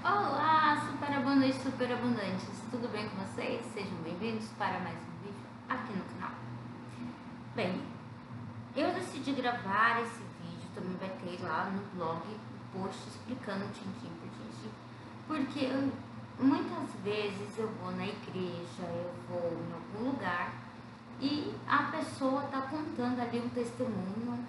Olá, super abundantes, tudo bem com vocês? Sejam bem-vindos para mais um vídeo aqui no canal. Bem, eu decidi gravar esse vídeo, também vai ter lá no blog um post explicando tintim por tintim, porque muitas vezes eu vou na igreja, eu vou em algum lugar e a pessoa tá contando ali um testemunho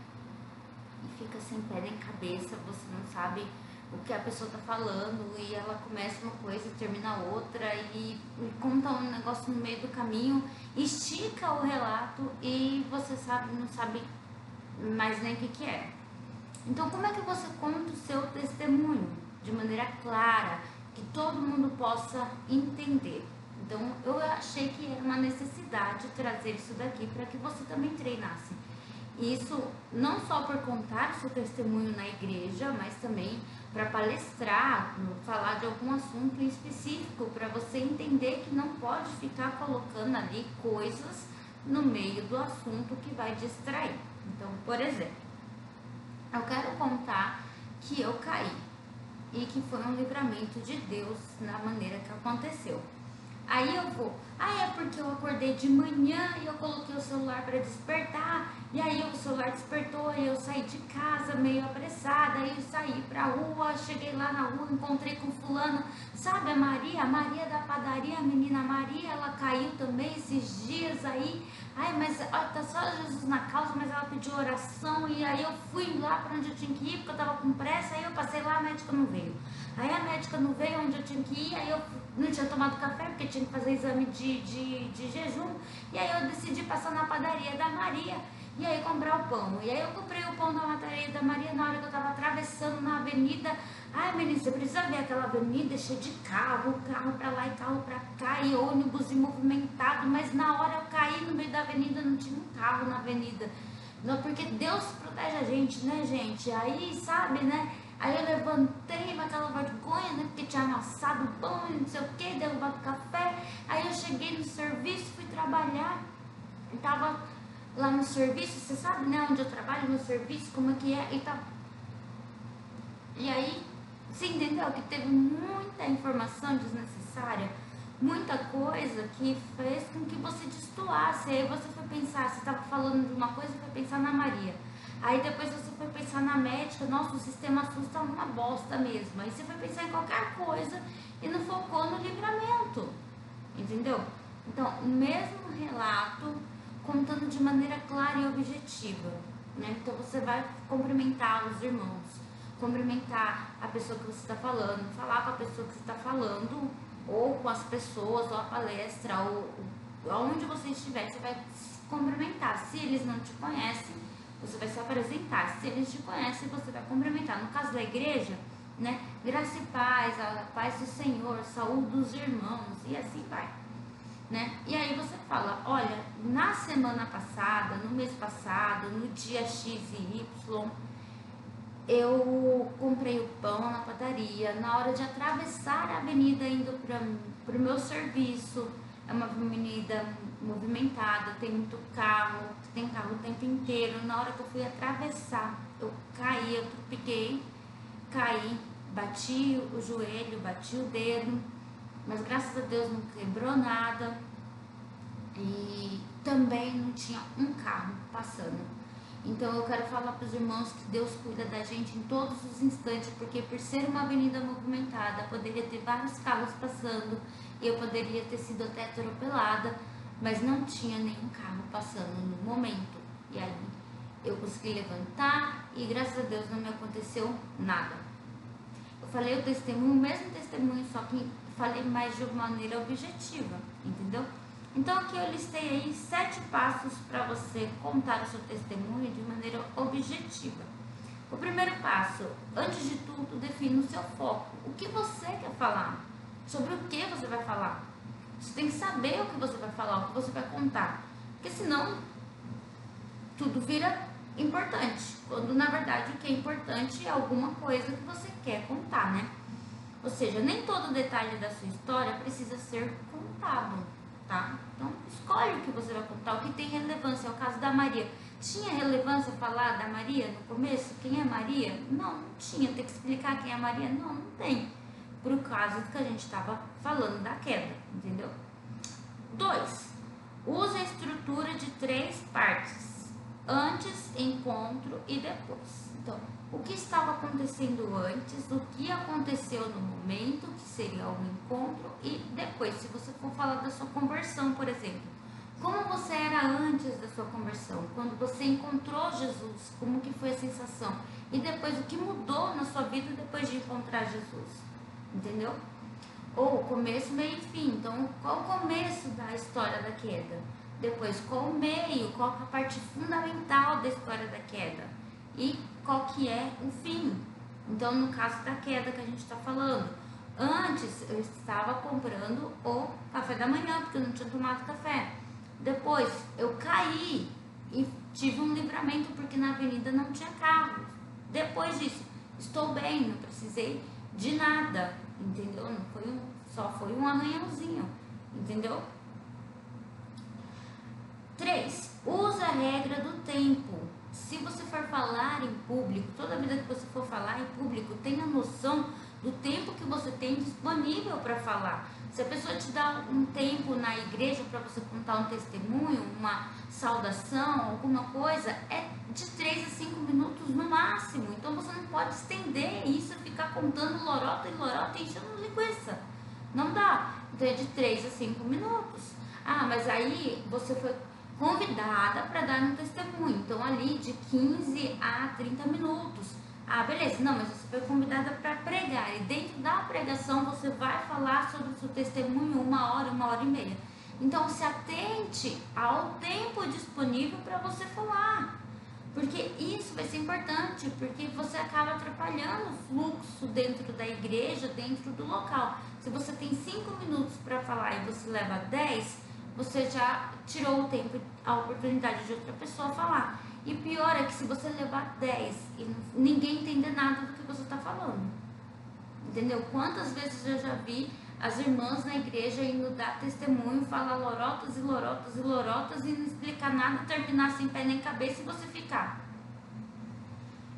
e fica sem pé nem cabeça, você não sabe o que a pessoa tá falando e ela começa uma coisa e termina outra e conta um negócio no meio do caminho, estica o relato e você não sabe mais nem o que é. Então, como é que você conta o seu testemunho de maneira clara, que todo mundo possa entender? Então, eu achei que era uma necessidade trazer isso daqui para que você também treinasse. Isso não só por contar o seu testemunho na igreja, mas também para palestrar, falar de algum assunto em específico, para você entender que não pode ficar colocando ali coisas no meio do assunto que vai distrair. Então, por exemplo, eu quero contar que eu caí e que foi um livramento de Deus na maneira que aconteceu. Aí eu vou, é porque eu acordei de manhã e eu coloquei o celular para despertar, e aí o celular despertou e eu saí de casa meio apressada, aí eu saí pra rua, cheguei lá na rua, encontrei com fulano, sabe a Maria da padaria, a menina Maria, ela caiu também esses dias aí, mas ó, tá só Jesus na causa, mas ela pediu oração, e aí eu fui lá pra onde eu tinha que ir, porque eu tava com pressa, aí eu passei lá, a médica não veio. Aí a médica não veio onde eu tinha que ir, aí eu não tinha tomado café, porque tinha que fazer exame de jejum, e aí eu decidi passar na padaria da Maria, e aí comprar o pão. E aí eu comprei o pão na padaria da Maria na hora que eu tava atravessando na avenida. Menina, você precisa ver aquela avenida cheia de carro pra lá e carro pra cá, e ônibus e movimentado, mas na hora eu caí no meio da avenida, não tinha um carro na avenida. Não, porque Deus protege a gente, né, gente? Aí, sabe, né? Aí eu levantei com aquela vergonha, né? Porque tinha amassado o pão e não sei o que, derrubado o café. Aí eu cheguei no serviço, fui trabalhar. E tava lá no serviço, você sabe, né? Onde eu trabalho, no serviço, como é que é. E aí, você entendeu que teve muita informação desnecessária, muita coisa que fez com que você destoasse. Aí você foi pensar, você estava falando de uma coisa e foi pensar na Maria. Aí depois você foi pensar na médica, nossa, o sistema SUS tá uma bosta mesmo. Aí você foi pensar em qualquer coisa e não focou no livramento, entendeu? Então, o mesmo relato, contando de maneira clara e objetiva, né? Então você vai cumprimentar os irmãos, cumprimentar a pessoa que você está falando, falar com a pessoa que você está falando, ou com as pessoas, ou a palestra, ou aonde você estiver, você vai se cumprimentar. Se eles não te conhecem, você vai se apresentar. Se eles te conhecem, você vai cumprimentar. No caso da igreja, né? Graça e paz, a paz do Senhor, saúde dos irmãos, e assim vai. Né? E aí você fala, olha, na semana passada, no mês passado, no dia X e Y, eu comprei o pão na padaria, na hora de atravessar a avenida indo para o meu serviço. É uma avenida movimentada, tem muito carro, tem carro o tempo inteiro. Na hora que eu fui atravessar, eu caí, eu tropiquei, caí, bati o joelho, bati o dedo, mas graças a Deus não quebrou nada e também não tinha um carro passando. Então eu quero falar para os irmãos que Deus cuida da gente em todos os instantes, porque por ser uma avenida movimentada, poderia ter vários carros passando e eu poderia ter sido até atropelada, mas não tinha nenhum carro passando no momento. E aí eu consegui levantar e graças a Deus não me aconteceu nada. Eu falei o testemunho, o mesmo testemunho, só que falei mais de uma maneira objetiva, entendeu? Então aqui eu listei aí 7 passos para você contar o seu testemunho de maneira objetiva. O primeiro passo, antes de tudo, define o seu foco. O que você quer falar? Sobre o que você vai falar? Você tem que saber o que você vai falar, o que você vai contar. Porque senão, tudo vira importante. Quando na verdade o que é importante é alguma coisa que você quer contar, né? Ou seja, nem todo detalhe da sua história precisa ser contado, tá? Então, escolhe o que você vai contar, o que tem relevância. É o caso da Maria. Tinha relevância falar da Maria no começo? Quem é Maria? Não, não tinha. Tem que explicar quem é Maria? Não, não tem. pro caso que a gente estava falando da queda, entendeu? 2. Use a estrutura de 3 partes: antes, encontro e depois. Então, o que estava acontecendo antes, o que aconteceu no momento, que seria o encontro, e depois, se você for falar da sua conversão, por exemplo, como você era antes da sua conversão, quando você encontrou Jesus, como que foi a sensação, e depois o que mudou na sua vida depois de encontrar Jesus, entendeu? Ou começo, meio e fim. Então, qual o começo da história da queda? Depois, qual o meio, qual a parte fundamental da história da queda? E qual que é o fim? Então, no caso da queda que a gente está falando, antes eu estava comprando o café da manhã, porque eu não tinha tomado café. Depois, eu caí e tive um livramento, porque na avenida não tinha carro. Depois disso, estou bem, não precisei de nada, entendeu? Não foi só foi um arranhãozinho, entendeu? 3. Usa a regra do tempo. Se você for falar em público, toda vida que você for falar em público, tenha noção do tempo que você tem disponível para falar. Se a pessoa te dá um tempo na igreja para você contar um testemunho, uma saudação, alguma coisa, é de 3 a 5 minutos no máximo. Então você não pode estender isso e ficar contando lorota e enchendo linguiça. Não dá. Então é de 3 a 5 minutos. Ah, mas aí você foi convidada para dar um testemunho. Então ali de 15 a 30 minutos. Ah, beleza. Não, mas você foi convidada para pregar. E dentro da pregação você vai falar sobre o seu testemunho 1 hora e meia. Então se atente ao tempo disponível para você falar. Porque isso vai ser importante, porque você acaba atrapalhando o fluxo dentro da igreja, dentro do local. Se você tem 5 minutos para falar e você leva 10, você já tirou o tempo, a oportunidade de outra pessoa falar. E pior é que se você levar 10 e ninguém entender nada do que você está falando. Entendeu? Quantas vezes eu já vi as irmãs na igreja indo dar testemunho, falar lorotas e não explicar nada, terminar sem pé nem cabeça e você ficar.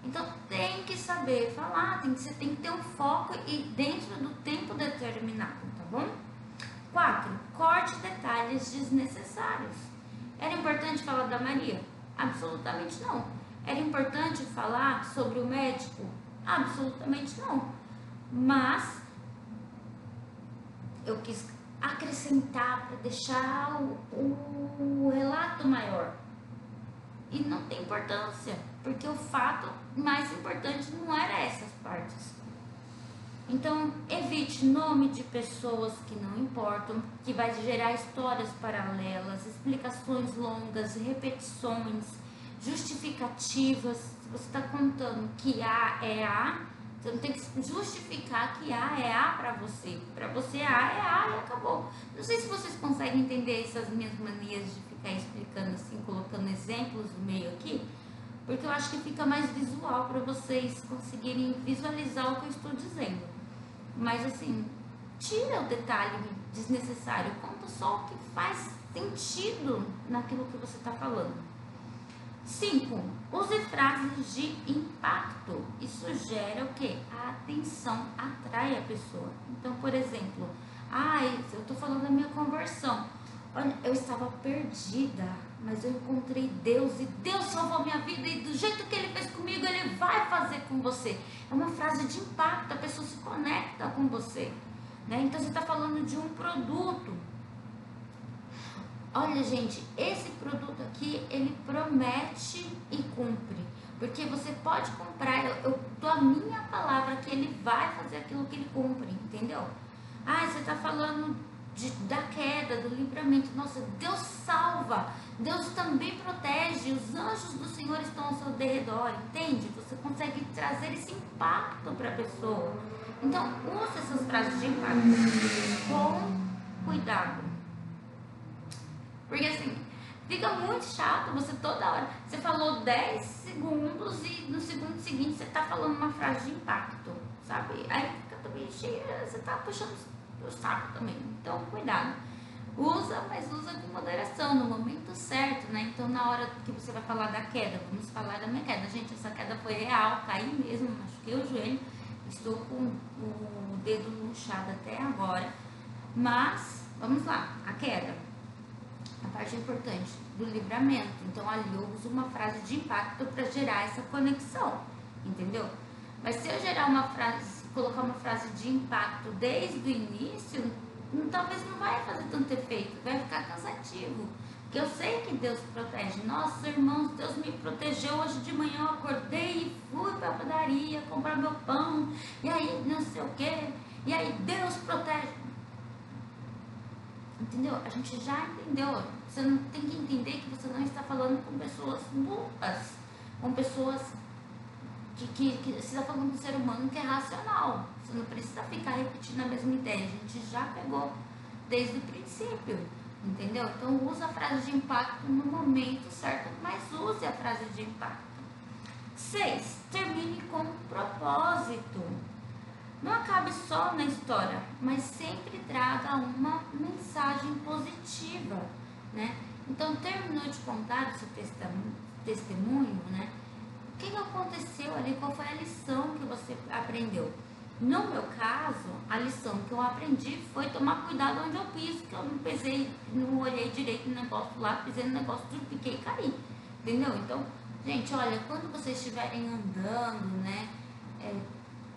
Então tem que saber falar, você tem que ter um foco e dentro do tempo determinado, tá bom? 4. Corte detalhes desnecessários. Era importante falar da Maria? Absolutamente não. Era importante falar sobre o médico? Absolutamente não. Mas eu quis acrescentar para deixar o relato maior. E não tem importância, porque o fato mais importante não era essas partes. Então, evite nome de pessoas que não importam, que vai gerar histórias paralelas, explicações longas, repetições, justificativas. Se você está contando que A é A, você não tem que justificar que A é A para você. Para você A é A e acabou. Não sei se vocês conseguem entender essas minhas manias de ficar explicando assim, colocando exemplos no meio aqui, porque eu acho que fica mais visual para vocês conseguirem visualizar o que eu estou dizendo. Mas assim, tira o detalhe desnecessário, conta só o que faz sentido naquilo que você está falando. 5. Use frases de impacto. Isso gera o quê? A atenção, atrai a pessoa. Então, por exemplo, eu estou falando da minha conversão. Olha, eu estava perdida, mas eu encontrei Deus e Deus salvou minha vida e do jeito que Ele fez comigo, Ele vai fazer com você. É uma frase de impacto, a pessoa se conecta com você, né? Então você está falando de um produto. Olha, gente, esse produto aqui, ele promete e cumpre. Porque você pode comprar, eu dou a minha palavra que ele vai fazer aquilo que ele cumpre, entendeu? Você está falando da queda, do livramento. Nossa, Deus salva, Deus também protege, os anjos do Senhor estão ao seu derredor, entende? Você consegue trazer esse impacto para a pessoa. Então, use essas frases de impacto com cuidado. Porque assim, fica muito chato você toda hora. Você falou 10 segundos e no segundo seguinte você tá falando uma frase de impacto, sabe? Aí fica também cheia, você tá puxando o saco também. Então, cuidado. Usa, mas usa com moderação, no momento certo, né? Então, na hora que você vai falar da queda, vamos falar da minha queda. Gente, essa queda foi real, caí mesmo, machuquei o joelho. Estou com o dedo luxado até agora, mas vamos lá, a queda, a parte importante do livramento. Então ali eu uso uma frase de impacto para gerar essa conexão, entendeu? Mas se eu gerar uma frase, colocar uma frase de impacto desde o início, talvez não vai fazer tanto efeito, vai ficar cansativo. Porque eu sei que Deus protege. Nossa, irmãos, Deus me protegeu hoje de manhã. Eu acordei e fui para a padaria comprar meu pão. E aí, não sei o quê. E aí, Deus protege. Entendeu? A gente já entendeu. Você não tem que entender que você não está falando com pessoas burras. Com pessoas que você está falando com um ser humano que é racional. Você não precisa ficar repetindo a mesma ideia. A gente já pegou desde o princípio. Entendeu? Então use a frase de impacto no momento certo, mas use a frase de impacto. 6. Termine com propósito. Não acabe só na história, mas sempre traga uma mensagem positiva, né? Então terminou de contar o seu testemunho, né? O que aconteceu ali? Qual foi a lição que você aprendeu? No meu caso, a lição que eu aprendi foi tomar cuidado onde eu piso, que eu não pisei, não olhei direito no negócio lá, pisei no negócio, piquei e caí, entendeu? Então, gente, olha, quando vocês estiverem andando, né,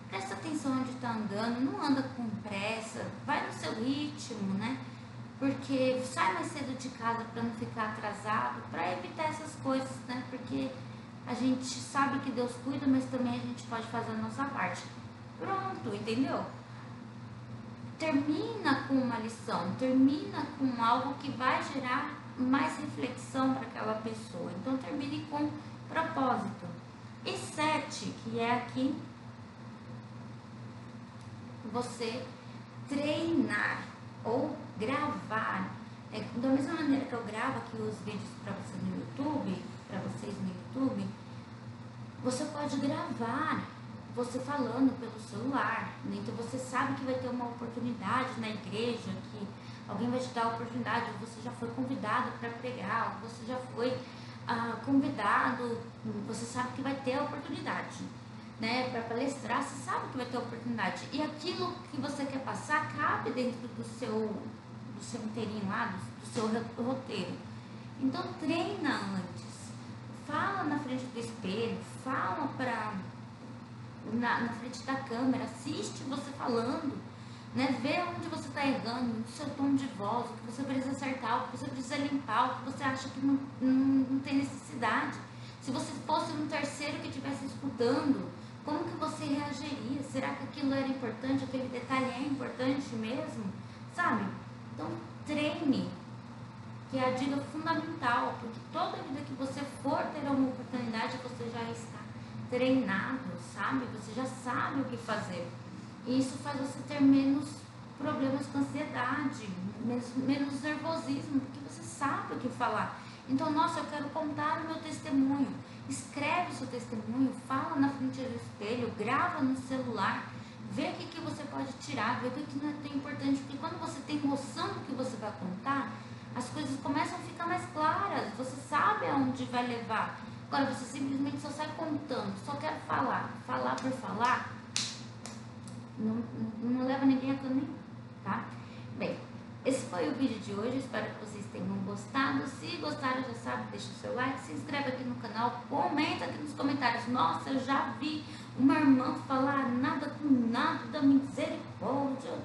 presta atenção onde está andando, não anda com pressa, vai no seu ritmo, né, porque sai mais cedo de casa para não ficar atrasado, para evitar essas coisas, né, porque a gente sabe que Deus cuida, mas também a gente pode fazer a nossa parte. Pronto, entendeu? Termina com uma lição, termina com algo que vai gerar mais reflexão para aquela pessoa. Então termine com propósito. E 7, que é aqui, você treinar ou gravar. Da mesma maneira que eu gravo aqui os vídeos para você no YouTube, para vocês no YouTube, você pode gravar você falando pelo celular, né? Então você sabe que vai ter uma oportunidade na igreja, que alguém vai te dar a oportunidade, ou você já foi convidado para pregar, ou você já foi convidado, você sabe que vai ter a oportunidade, né? Para palestrar, você sabe que vai ter a oportunidade. E aquilo que você quer passar cabe dentro do seu inteirinho lá, do seu roteiro. Então treina antes, fala na frente do espelho, fala na frente da câmera, assiste você falando, né? Vê onde você está errando, no seu tom de voz, o que você precisa acertar, o que você precisa limpar, o que você acha que não tem necessidade. Se você fosse um terceiro que estivesse escutando, como que você reagiria? Será que aquilo era importante? Aquele detalhe é importante mesmo? Sabe? Então treine, que é a dica fundamental, porque toda vida que você for ter uma oportunidade, você já está treinado, sabe? Você já sabe o que fazer. E isso faz você ter menos problemas com ansiedade, menos nervosismo, porque você sabe o que falar. Então, nossa, eu quero contar o meu testemunho. Escreve o seu testemunho, fala na frente do espelho, grava no celular, vê o que você pode tirar, vê o que não é tão importante, porque quando você tem noção do que você vai contar, as coisas começam a ficar mais claras, você sabe aonde vai levar. Agora, você simplesmente só sai contando, só quer falar por falar, não leva ninguém a canto nenhum, tá? Bem, esse foi o vídeo de hoje, espero que vocês tenham gostado. Se gostaram, já sabe, deixa o seu like, se inscreve aqui no canal, comenta aqui nos comentários. Nossa, eu já vi uma irmã falar nada com nada da misericórdia.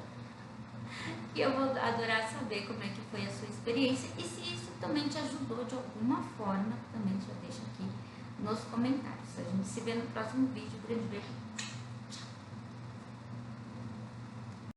E eu vou adorar saber como é que foi a sua experiência e se isso também te ajudou de alguma forma, também já deixa aqui nos comentários. A gente se vê no próximo vídeo. Grande beijo.